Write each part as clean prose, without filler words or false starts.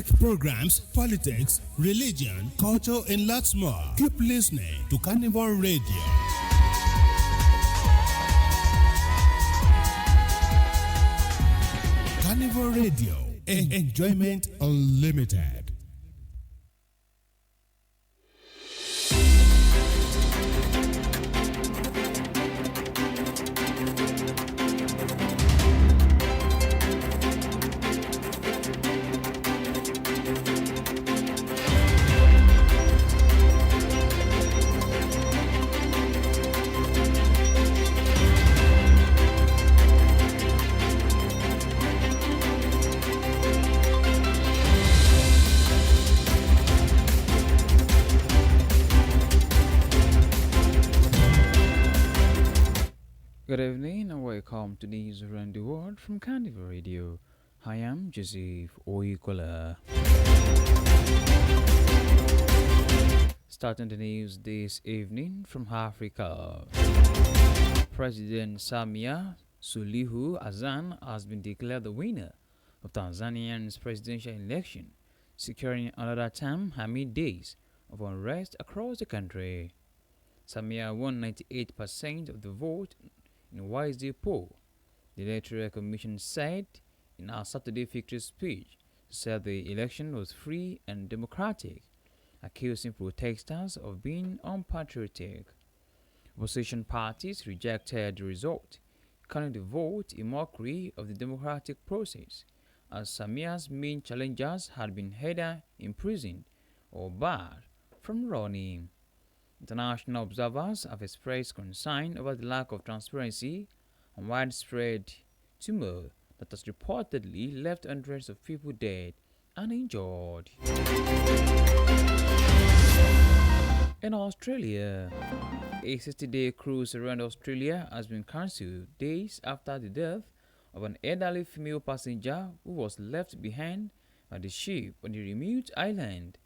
Programs, politics, religion, culture, and lots more. Keep listening to Carnival Radio. Carnival Radio. Enjoyment unlimited. Good evening and welcome to news around the world from Carnival Radio. I am Joseph Oyo. Starting the news this evening from Africa. President Samia Suluhu Hassan has been declared the winner of Tanzania's presidential election, securing another term amid days of unrest across the country. Samia won 98% of the vote in a Wednesday poll. The Electoral Commission said in a Saturday victory speech the election was free and democratic, accusing protesters of being unpatriotic. Opposition parties rejected the result, calling the vote a mockery of the democratic process, as Samia's main challengers had been either imprisoned or barred from running. International observers have expressed concern over the lack of transparency and widespread turmoil that has reportedly left hundreds of people dead and injured. In Australia, a 60-day cruise around Australia has been cancelled days after the death of an elderly female passenger who was left behind by the ship on the remote island.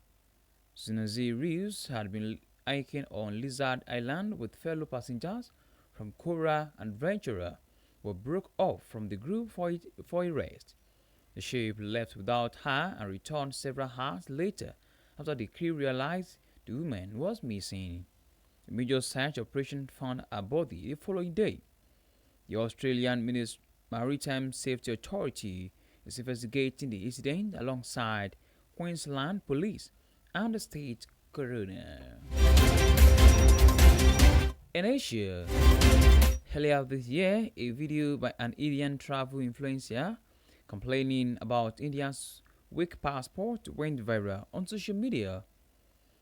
Sunazi Reeves had been hiking on Lizard Island with fellow passengers from Cora and Ventura, but broke off from the group for a rest. The ship left without her and returned several hours later after the crew realized the woman was missing. A major search operation found her body the following day. The Australian Maritime Safety Authority is investigating the incident alongside Queensland Police and the state coroner. In Asia, earlier this year, a video by an Indian travel influencer complaining about India's weak passport went viral on social media.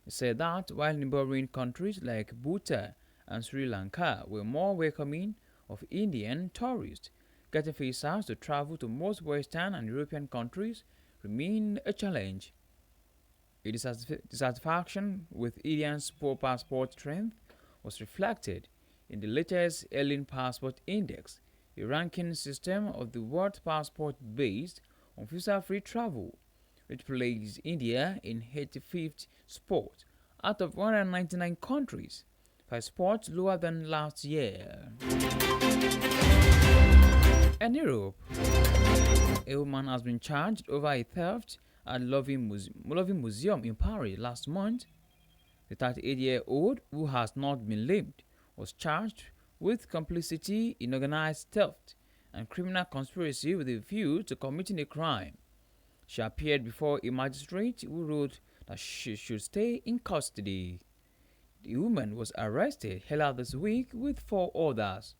It said that while neighboring countries like Bhutan and Sri Lanka were more welcoming of Indian tourists, getting visas to travel to most Western and European countries remained a challenge. A dissatisfaction with India's poor passport strength was reflected in the latest Alien Passport Index, a ranking system of the world passport based on visa-free travel, which placed India in 85th spot out of 199 countries, 5 spots lower than last year. In Europe, a woman has been charged over a theft at Loving Museum in Paris last month. The 38-year-old, who has not been named, was charged with complicity in organized theft and criminal conspiracy with a view to committing a crime. She appeared before a magistrate who ruled that she should stay in custody. The woman was arrested earlier this week with 4 others.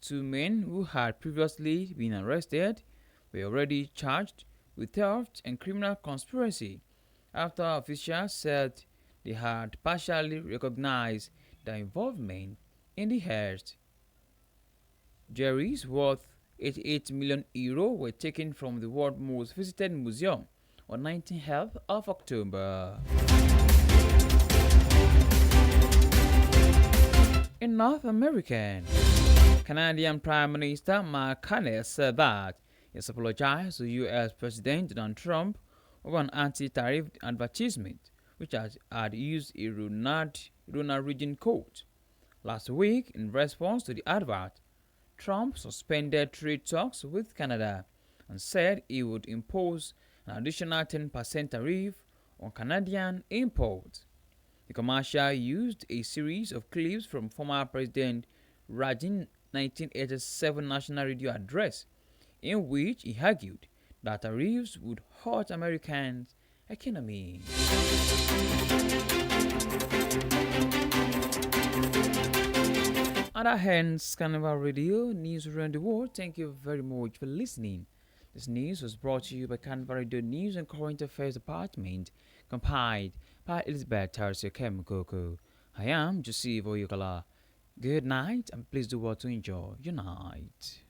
2 men who had previously been arrested were already charged with theft and criminal conspiracy after officials said they had partially recognized their involvement in the heist. Jewelries worth €88 million were taken from the world's most visited museum on 19th of October. In North America, Canadian Prime Minister Mark Carney said that he has apologized to U.S. President Donald Trump over an anti-tariff advertisement which had used a Ronald Reagan quote. Last week, in response to the advert, Trump suspended trade talks with Canada and said he would impose an additional 10% tariff on Canadian imports. The commercial used a series of clips from former President Rajin's 1987 National Radio address, in which he argued that tariffs would hurt Americans' economy. And that ends Carnival Radio News Around the World. Thank you very much for listening. This news was brought to you by Carnival Radio News and Current Affairs Department, compiled by Elizabeth Tarsia Kemkoko. I am Joseph Oyukala. Good night, and please do well to enjoy your night.